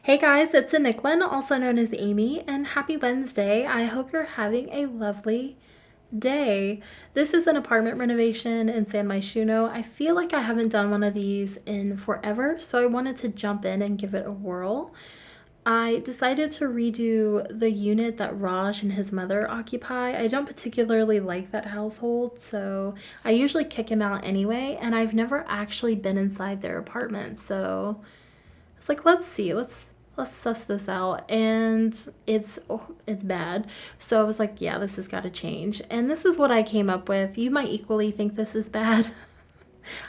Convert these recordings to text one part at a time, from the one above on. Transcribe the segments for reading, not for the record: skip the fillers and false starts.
Hey guys, it's ANicWin, also known as Amy, and happy Wednesday. I hope you're having a lovely day. This is an apartment renovation in San Myshuno. I feel like I haven't done one of these in forever, so I wanted to jump in and give it a whirl. I decided to redo the unit that Raj and his mother occupy. I don't particularly like that household, so I usually kick him out anyway, and I've never actually been inside their apartment, so it's like let's suss this out, and it's bad. So I was like, yeah, this has got to change, and this is what I came up with. You might equally think this is bad.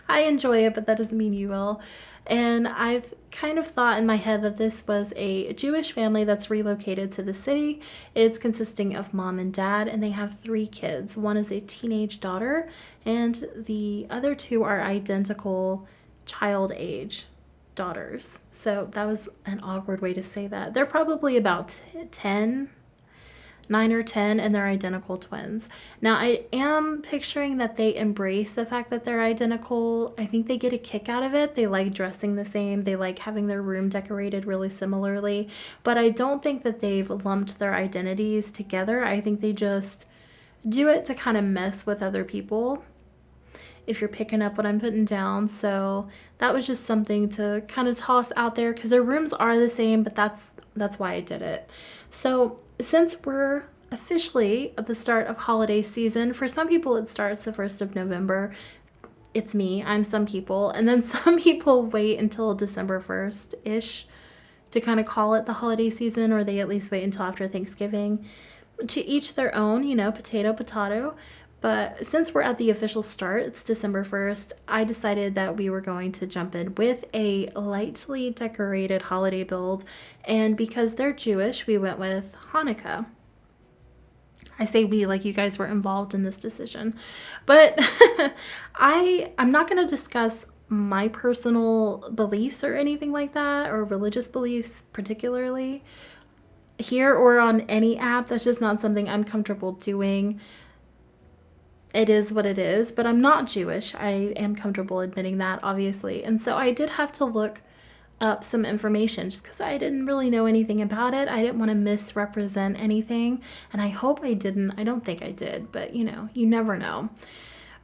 I enjoy it, but that doesn't mean you will. And I've kind of thought in my head that this was a Jewish family that's relocated to the city. It's consisting of mom and dad, and they have three kids. One is a teenage daughter, and the other two are identical child age daughters. So that was an awkward way to say that. They're probably about 10, 9 or 10, and they're identical twins. Now, I am picturing that they embrace the fact that they're identical. I think they get a kick out of it. They like dressing the same. They like having their room decorated really similarly. But I don't think that they've lumped their identities together. I think they just do it to kind of mess with other people, if you're picking up what I'm putting down. So that was just something to kind of toss out there because their rooms are the same, but that's why I did it. So since we're officially at the start of holiday season, for some people it starts the 1st of November. It's me, I'm some people, and then some people wait until December 1st-ish to kind of call it the holiday season, or they at least wait until after Thanksgiving. To each their own, potato, potato. But since we're at the official start, it's December 1st, I decided that we were going to jump in with a lightly decorated holiday build. And because they're Jewish, we went with Hanukkah. I say we like you guys were involved in this decision. But I'm not going to discuss my personal beliefs or anything like that, or religious beliefs particularly, here or on any app. That's just not something I'm comfortable doing. It is what it is, but I'm not Jewish. I am comfortable admitting that, obviously. And so I did have to look up some information just because I didn't really know anything about it. I didn't want to misrepresent anything, and I hope I didn't. I don't think I did, but you never know.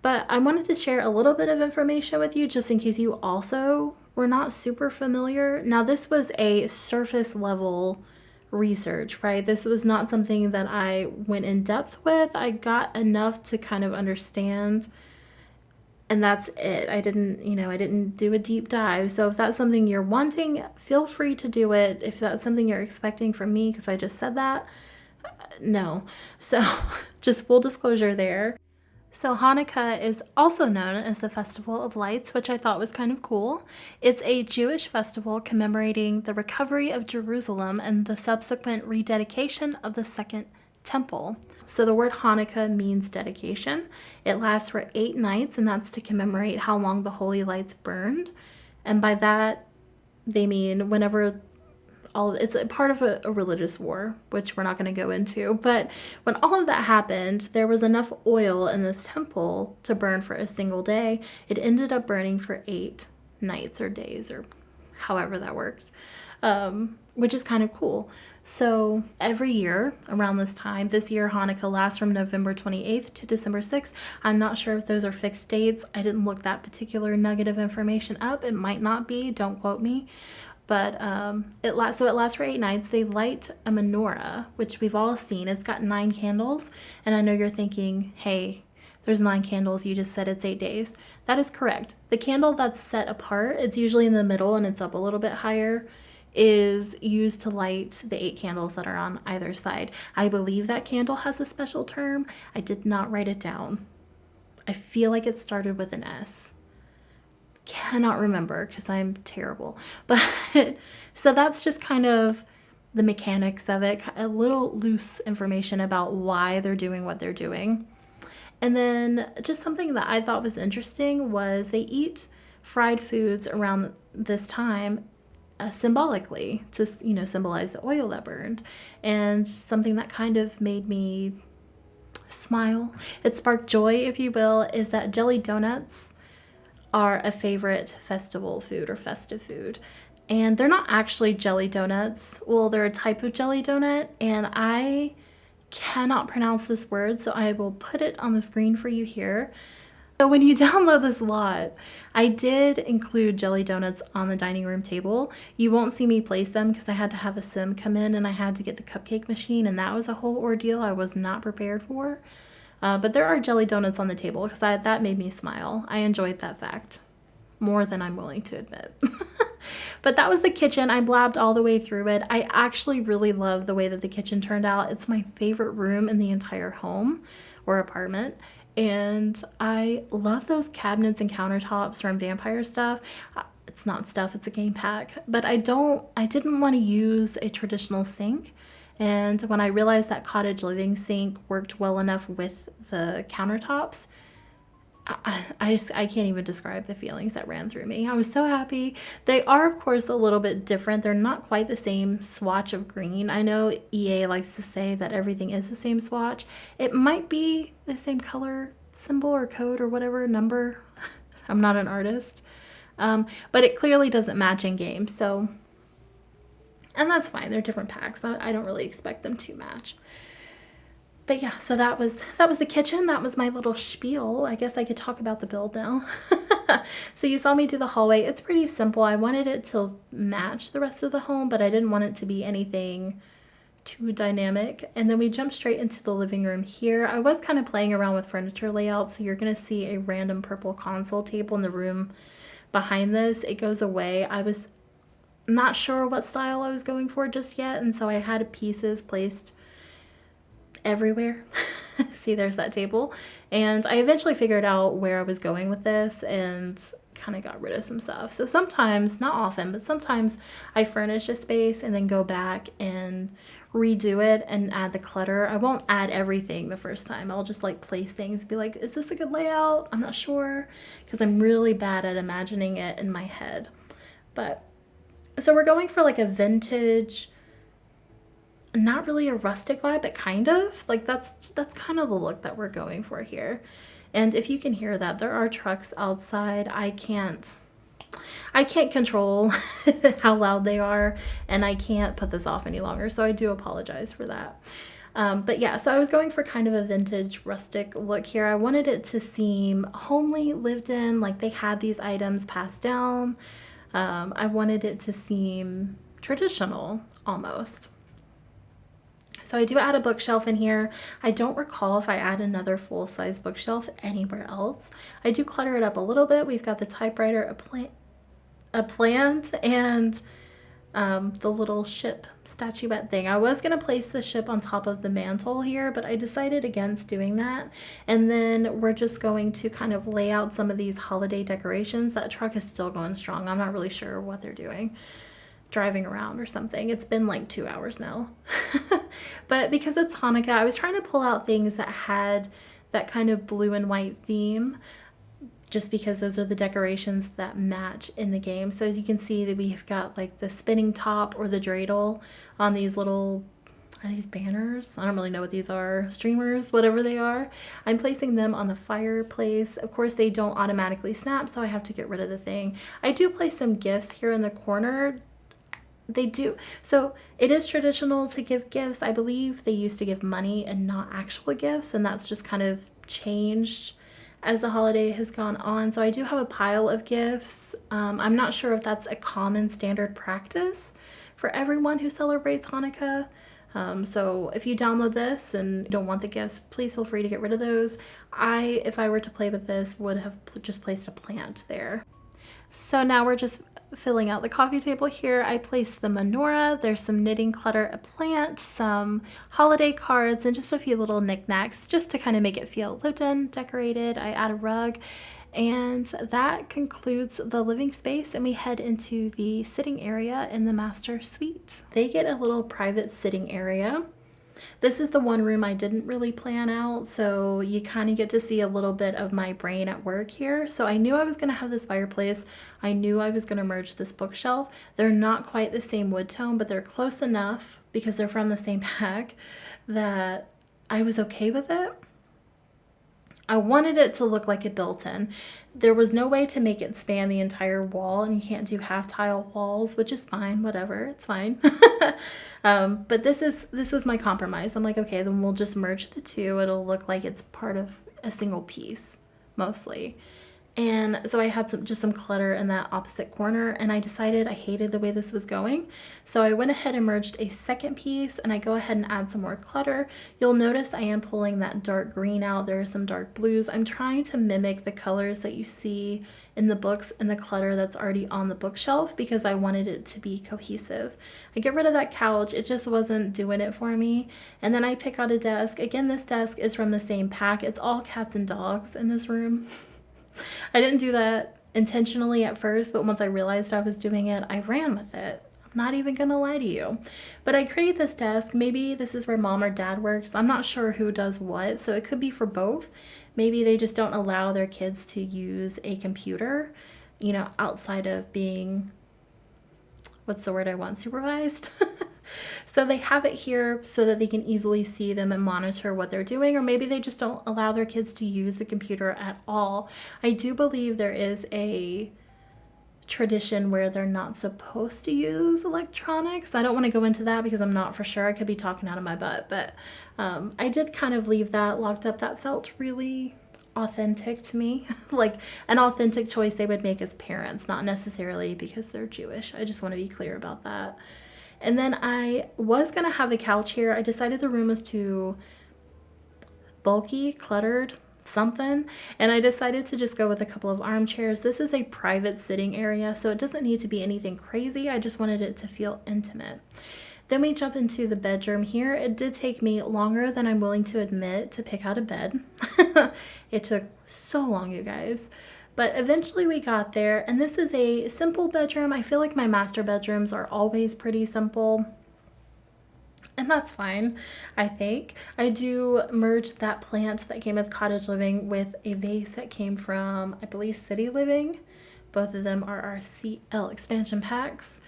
But I wanted to share a little bit of information with you just in case you also were not super familiar. Now, this was a surface level research, right? This was not something that I went in depth with. I got enough to kind of understand, and that's it. I didn't do a deep dive. So if that's something you're wanting, feel free to do it. If that's something you're expecting from me because I just said that, no. So just full disclosure there. So Hanukkah is also known as the Festival of Lights, which I thought was kind of cool. It's a Jewish festival commemorating the recovery of Jerusalem and the subsequent rededication of the Second Temple. So the word Hanukkah means dedication. It lasts for 8 nights, and that's to commemorate how long the holy lights burned. And by that, they mean whenever it's a part of a religious war, which we're not going to go into. But when all of that happened, there was enough oil in this temple to burn for a single day. It ended up burning for 8 nights or days, or however that works, which is kind of cool. So every year around this time, this year Hanukkah lasts from November 28th to December 6th. I'm not sure if those are fixed dates. I didn't look that particular nugget of information up. It might not be. Don't quote me. But it lasts for 8 nights. They light a menorah, which we've all seen. It's got 9 candles. And I know you're thinking, hey, there's 9 candles. You just said it's 8 days. That is correct. The candle that's set apart, it's usually in the middle and it's up a little bit higher, is used to light the 8 candles that are on either side. I believe that candle has a special term. I did not write it down. I feel like it started with an S. Cannot remember because I'm terrible. But so that's just kind of the mechanics of it, a little loose information about why they're doing what they're doing. And then just something that I thought was interesting was they eat fried foods around this time symbolically to symbolize the oil that burned. And something that kind of made me smile, it sparked joy, if you will, is that jelly donuts are a favorite festival food or festive food. And they're not actually jelly donuts. Well, they're a type of jelly donut, and I cannot pronounce this word, so I will put it on the screen for you here. So when you download this lot, I did include jelly donuts on the dining room table. You won't see me place them because I had to have a sim come in and I had to get the cupcake machine, and that was a whole ordeal I was not prepared for. But there are jelly donuts on the table because that made me smile. I enjoyed that fact more than I'm willing to admit. But that was the kitchen. I blabbed all the way through it. I actually really love the way that the kitchen turned out. It's my favorite room in the entire home or apartment. And I love those cabinets and countertops from Vampire Stuff. It's not stuff, it's a game pack. But I didn't want to use a traditional sink. And when I realized that cottage living sink worked well enough with the countertops, I can't even describe the feelings that ran through me. I was so happy. They are, of course, a little bit different. They're not quite the same swatch of green. I know EA likes to say that everything is the same swatch. It might be the same color symbol or code or whatever number. I'm not an artist. But it clearly doesn't match in game. So, and that's fine. They're different packs. I don't really expect them to match. But yeah, so that was the kitchen. That was my little spiel. I guess I could talk about the build now. So you saw me do the hallway. It's pretty simple. I wanted it to match the rest of the home, but I didn't want it to be anything too dynamic. And then we jumped straight into the living room here. I was kind of playing around with furniture layout, so you're going to see a random purple console table in the room behind this. It goes away. I was not sure what style I was going for just yet, and so I had pieces placed everywhere. See, there's that table. And I eventually figured out where I was going with this and kind of got rid of some stuff. So sometimes, not often, but sometimes I furnish a space and then go back and redo it and add the clutter. I won't add everything the first time. I'll just like place things and be like, is this a good layout? I'm not sure, because I'm really bad at imagining it in my head. But so we're going for like a vintage, not really a rustic vibe, but kind of like that's kind of the look that we're going for here. And if you can hear that, there are trucks outside. I can't control how loud they are, and I can't put this off any longer, so I do apologize for that. But yeah, so I was going for kind of a vintage rustic look here. I wanted it to seem homely, lived in, like they had these items passed down. I wanted it to seem traditional almost. So I do add a bookshelf in here. I don't recall if I add another full-size bookshelf anywhere else. I do clutter it up a little bit. We've got the typewriter, a plant, and the little ship statuette thing. I was going to place the ship on top of the mantle here, but I decided against doing that. And then we're just going to kind of lay out some of these holiday decorations. That truck is still going strong. I'm not really sure what they're doing. Driving around or something. It's been like 2 hours now. But because it's Hanukkah, I was trying to pull out things that had that kind of blue and white theme, just because those are the decorations that match in the game. So as you can see, that we've got like the spinning top or the dreidel on these little, are these banners? I don't really know what these are. Streamers, whatever they are. I'm placing them on the fireplace. Of course, they don't automatically snap, so I have to get rid of the thing. I do place some gifts here in the corner. They do. So it is traditional to give gifts. I believe they used to give money and not actual gifts, and that's just kind of changed as the holiday has gone on. So I do have a pile of gifts. I'm not sure if that's a common standard practice for everyone who celebrates Hanukkah. So if you download this and don't want the gifts, please feel free to get rid of those. If I were to play with this, would have just placed a plant there. So now we're just filling out the coffee table here. I placed the menorah. There's some knitting clutter, a plant, some holiday cards, and just a few little knickknacks just to kind of make it feel lived in, decorated. I add a rug, and that concludes the living space, and we head into the sitting area in the master suite. They get a little private sitting area. This is the one room I didn't really plan out, so you kind of get to see a little bit of my brain at work here. So I knew I was going to have this fireplace. I knew I was going to merge this bookshelf. They're not quite the same wood tone, but they're close enough because they're from the same pack that I was okay with it. I wanted it to look like a built-in. There was no way to make it span the entire wall, and you can't do half tile walls, which is fine, whatever, it's fine. But this was my compromise. I'm like, okay, then we'll just merge the two. It'll look like it's part of a single piece, mostly. And so I had just some clutter in that opposite corner, and I decided I hated the way this was going. So I went ahead and merged a second piece, and I go ahead and add some more clutter. You'll notice I am pulling that dark green out. There are some dark blues. I'm trying to mimic the colors that you see in the books and the clutter that's already on the bookshelf because I wanted it to be cohesive. I get rid of that couch. It just wasn't doing it for me. And then I pick out a desk. Again, this desk is from the same pack. It's all cats and dogs in this room. I didn't do that intentionally at first, but once I realized I was doing it, I ran with it. I'm not even gonna lie to you. But I created this desk. Maybe this is where mom or dad works. I'm not sure who does what, so it could be for both. Maybe they just don't allow their kids to use a computer, outside of being, what's the word I want, supervised? So they have it here so that they can easily see them and monitor what they're doing, or maybe they just don't allow their kids to use the computer at all. I do believe there is a tradition where they're not supposed to use electronics. I don't want to go into that because I'm not for sure. I could be talking out of my butt, but I did kind of leave that locked up. That felt really authentic to me, like an authentic choice they would make as parents, not necessarily because they're Jewish. I just want to be clear about that. And then I was going to have the couch here. I decided the room was too bulky, cluttered, something. And I decided to just go with a couple of armchairs. This is a private sitting area, so it doesn't need to be anything crazy. I just wanted it to feel intimate. Then we jump into the bedroom here. It did take me longer than I'm willing to admit to pick out a bed. It took so long, you guys. But eventually we got there, and this is a simple bedroom. I feel like my master bedrooms are always pretty simple, and that's fine, I think. I do merge that plant that came with Cottage Living with a vase that came from, I believe, City Living. Both of them are our CL expansion packs,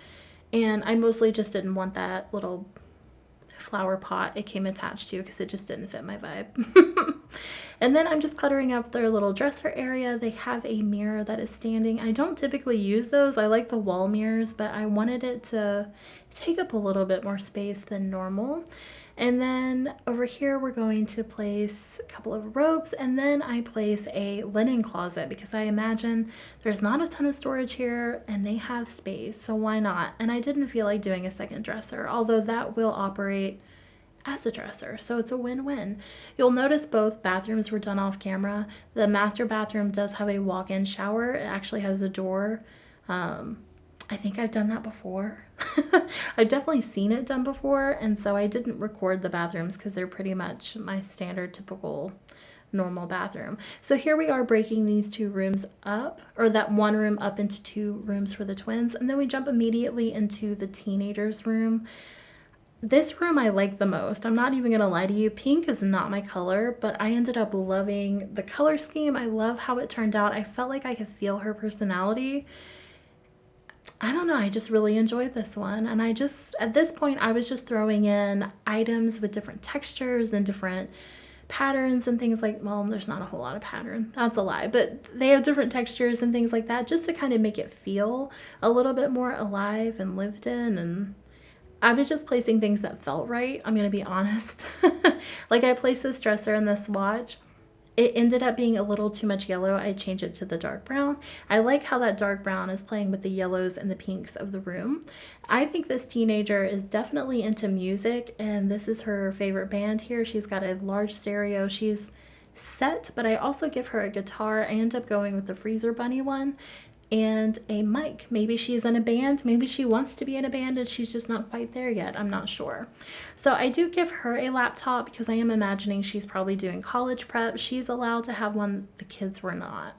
and I mostly just didn't want that little flower pot it came attached to because it just didn't fit my vibe. And then I'm just cluttering up their little dresser area. They have a mirror that is standing. I don't typically use those. I like the wall mirrors, but I wanted it to take up a little bit more space than normal. And then over here, we're going to place a couple of robes, and then I place a linen closet because I imagine there's not a ton of storage here and they have space, so why not? And I didn't feel like doing a second dresser, although that will operate as a dresser, so it's a win-win. You'll notice both bathrooms were done off camera. The master bathroom does have a walk-in shower. It actually has a door. I think I've done that before. I've definitely seen it done before, and so I didn't record the bathrooms because they're pretty much my standard typical normal bathroom. So here we are breaking these two rooms up, or that one room up into two rooms for the twins, and then we jump immediately into the teenagers' room. This room I like the most. I'm not even going to lie to you. Pink is not my color, but I ended up loving the color scheme. I love how it turned out. I felt like I could feel her personality. I don't know. I just really enjoyed this one. And at this point, I was just throwing in items with different textures and different patterns and things like, well, there's not a whole lot of pattern. That's a lie. But they have different textures and things like that just to kind of make it feel a little bit more alive and lived in. And I was just placing things that felt right. I'm going to be honest. Like I placed this dresser and this swatch. It ended up being a little too much yellow. I changed it to the dark brown. I like how that dark brown is playing with the yellows and the pinks of the room. I think this teenager is definitely into music, and this is her favorite band here. She's got a large stereo. She's set, but I also give her a guitar. I end up going with the Freezer Bunny one. And a mic. Maybe she's in a band. Maybe she wants to be in a band and she's just not quite there yet. I'm not sure. So I do give her a laptop because I am imagining she's probably doing college prep. She's allowed to have one. The kids were not.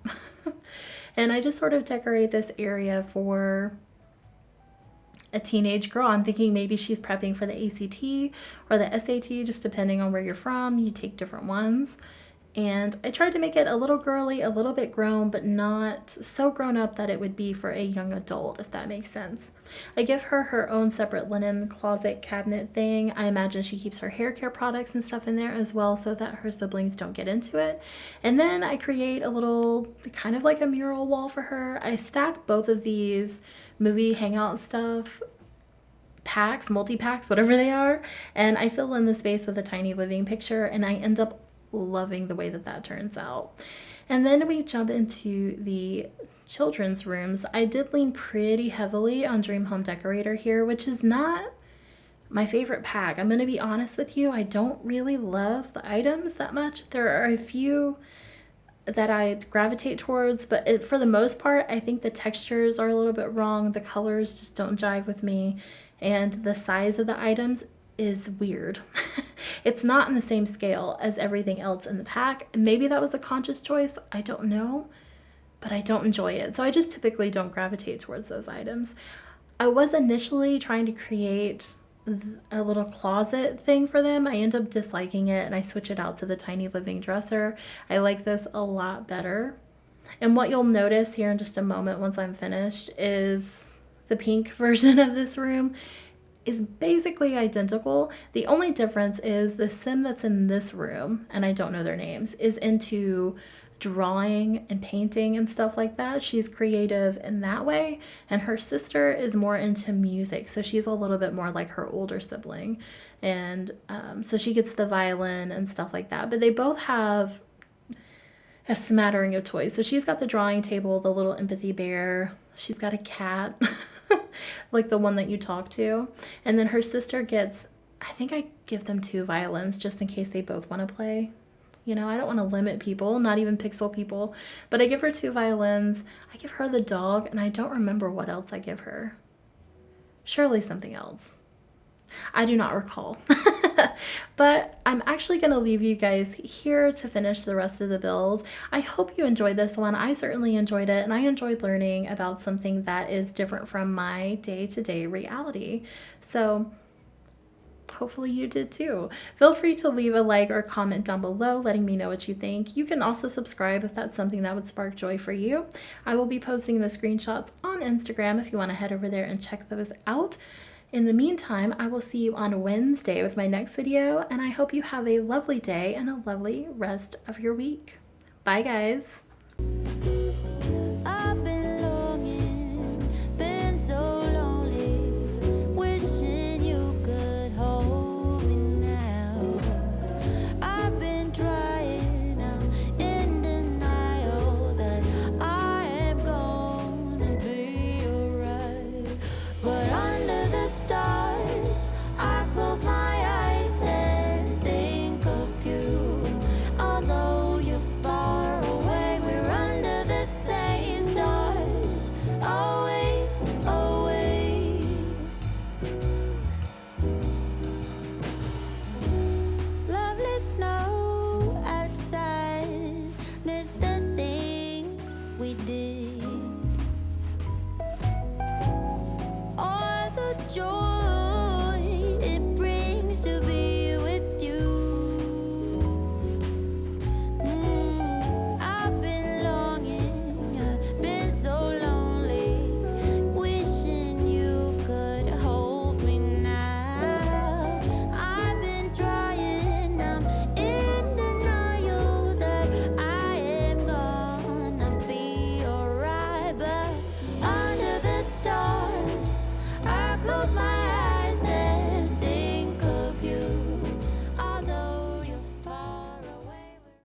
And I just sort of decorate this area for a teenage girl. I'm thinking maybe she's prepping for the ACT or the SAT, just depending on where you're from. You take different ones. And I tried to make it a little girly, a little bit grown, but not so grown up that it would be for a young adult, if that makes sense. I give her her own separate linen closet cabinet thing. I imagine she keeps her hair care products and stuff in there as well so that her siblings don't get into it. And then I create a little, kind of like a mural wall for her. I stack both of these movie hangout stuff packs, multi-packs, whatever they are, and I fill in the space with a tiny living picture, and I end up loving the way that that turns out. And then we jump into the children's rooms. I did lean pretty heavily on Dream Home Decorator here, which is not my favorite pack. I'm going to be honest with you, I don't really love the items that much. There are a few that I gravitate towards, but for the most part, I think the textures are a little bit wrong. The colors just don't jive with me, and the size of the items is weird. It's not in the same scale as everything else in the pack. Maybe that was a conscious choice. I don't know, but I don't enjoy it. So I just typically don't gravitate towards those items. I was initially trying to create a little closet thing for them. I end up disliking it and I switch it out to the tiny living dresser. I like this a lot better. And what you'll notice here in just a moment once I'm finished is the pink version of this room is basically identical. The only difference is the sim that's in this room, and I don't know their names, is into drawing and painting and stuff like that. She's creative in that way, and her sister is more into music, so she's a little bit more like her older sibling, and so she gets the violin and stuff like that. But they both have a smattering of toys. So she's got the drawing table, the little empathy bear, she's got a cat like the one that you talk to, and then her sister gets, I think I give them 2 violins just in case they both want to play. You know, I don't want to limit people, not even pixel people, but I give her 2 violins. I give her the dog, and I don't remember what else I give her. Surely something else. I do not recall. But I'm actually going to leave you guys here to finish the rest of the build. I hope you enjoyed this one. I certainly enjoyed it, and I enjoyed learning about something that is different from my day-to-day reality. So hopefully you did too. Feel free to leave a like or comment down below letting me know what you think. You can also subscribe if that's something that would spark joy for you. I will be posting the screenshots on Instagram if you want to head over there and check those out. In the meantime, I will see you on Wednesday with my next video, and I hope you have a lovely day and a lovely rest of your week. Bye, guys.